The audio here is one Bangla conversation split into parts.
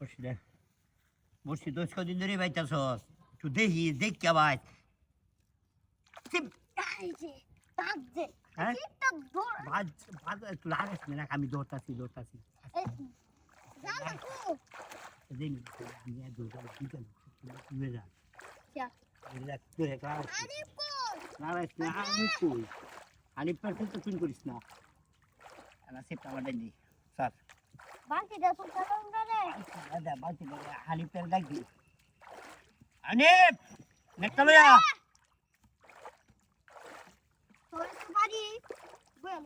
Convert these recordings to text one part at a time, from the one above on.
বসলে বসছি দোষ কদিন ধরে বাইতাছস একটু দেখি দেখ কে ভাই হ্যাঁ একটু লাগাস না আমি দৌড়তাছি আনি পারফেক্ট তুই করিস না সেটা আমার ডাইনি স্যার বাকিটা তো কারণ রে দাদা বাকি হানিফের ডাকি হানিফ নেকটা লয়া তোর বাড়ি বল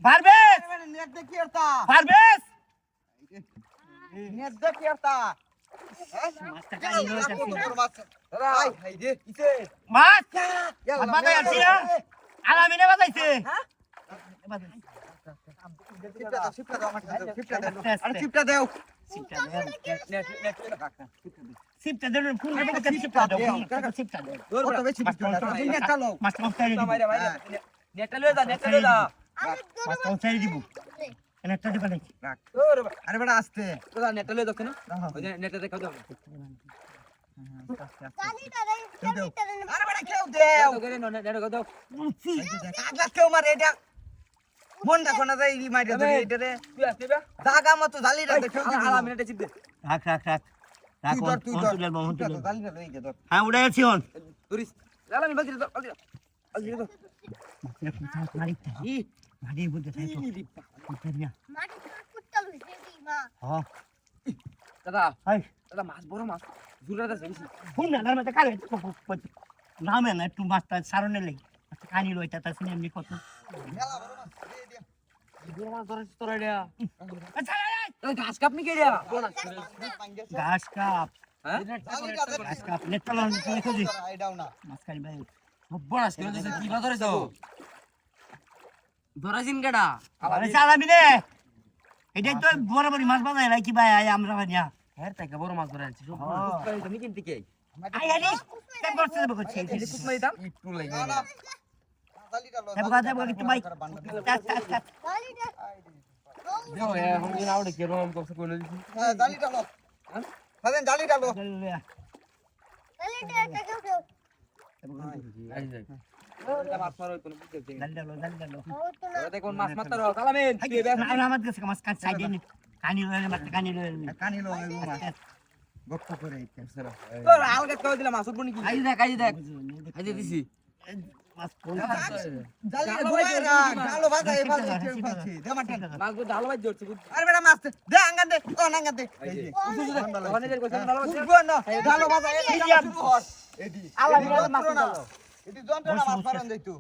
পারবেস নেট দে কি করতা পারবেস নেট দে কি করতা মাছটা কানি লয়া যাচ্ছে রাই হাই দে কিসে মাছ বাবাই আছে না আলামিনে বাজাইছে হ্যাঁ শিপটা দাও আমার কাছে শিপটা দাও আরে শিপটা দাও সিপটা দেন ফুল হবে সিপটা দাও সিপটা দাও দৌড় কত বেশি নেট চালো মাছটা উঠাই দিব নেটটা লয়ে যা আমি মাছটা উঠাই দিব নেটটা দিবা নাকি আরে বড় আস্তে তো নেটটা লয়ে দাও কেন ওই নেটটা দেখাও দাও গালিটা রে গালিটা রে আরে বড় কেউ দেও নেটটা দাও কাগলা কেউ মারে এটা মনটা কোনা যাই মাইরে ধরে এটা রে তুই আসবে দাগা মত জালি রে কেউ দিবি আলা মিনিটে চিপ দে রাখ তুই ধর জালিটা লই দে ধর হ্যাঁ উড়ে আছি অন ধরিস জালা আমি বাজি দাও আলজি দাও মারি বুঝতে চাই তো উঠে মাটি কুত্তা লইছে দি মা হ্যাঁ দাদা হাই দাদা মাছ বড় মাছ জুরা দা যাইছি ফোন না মধ্যে কালে নামে না একটু মাছটা সারনে লাগি কানি লইতা তা শুনে এমনি কত মেলা বড় মাছ দে দিয়া বড় মাছ ধরেছিস তোরা এটা আচ্ছা ওই ঘাস কাপনি কে রে ঘাস কাপ হ্যাঁ ঘাস কাপ নেট লাগানো দেখো জি আইডাও না মাছ কানি ভাই বড় আজকে দিছে কি বা ধরেছো ধরাছিন কেডা আরে সালামি রে এটাই তো বড় বড় মাছ বাজাই লাই কি ভাই আমরা বানিয়া হ্যাঁ তাই বড় মাছ ধরে আনছি সব তুমি কিনতে কে আই আরে তে বসে দেব করছে কুতমাই দাম একটু লাগবে না না জালিটা লও দেব একটু ভাই গালিটা দেও এ হম দিন আউড়ে কে রকম কষ্ট কইলো দিছি হ্যাঁ জালিটা লও হ্যাঁ জালিটা লও গালিটা কেউ কেউ আই যাই ওটা মাছ মারো কোন বুঝতে দালো হতো না ওটা কোন মাছ মারতারো কালামেন তুই বে না আমার কাছে মাছ কাট সাইডে নি কানি লয়ে মাছ কানি লয়ে কানি লও এগো মাছ গপ্প করে আইতে তোর আলগা কই দিলা মাছ উঠবনি কি আই দেখ আই দিছি মাছ জালিটা ঘুরে ডালো ভাজা এই ভাজা কেউ পাচ্ছি দে মাটি মাছ গো ডাল বাজ জড়ছে আরে বেটা মাছ দে আঙ্গান দে ও নাঙ্গান দে এই যে ওখানে যে কইছ ডাল বাজ বুঝবো না ডালো ভাজা এই শুরু হর এডি আল্লাহ মিলাদ মাছ এডি যন্ত্রণা মাছ মারন যাইতো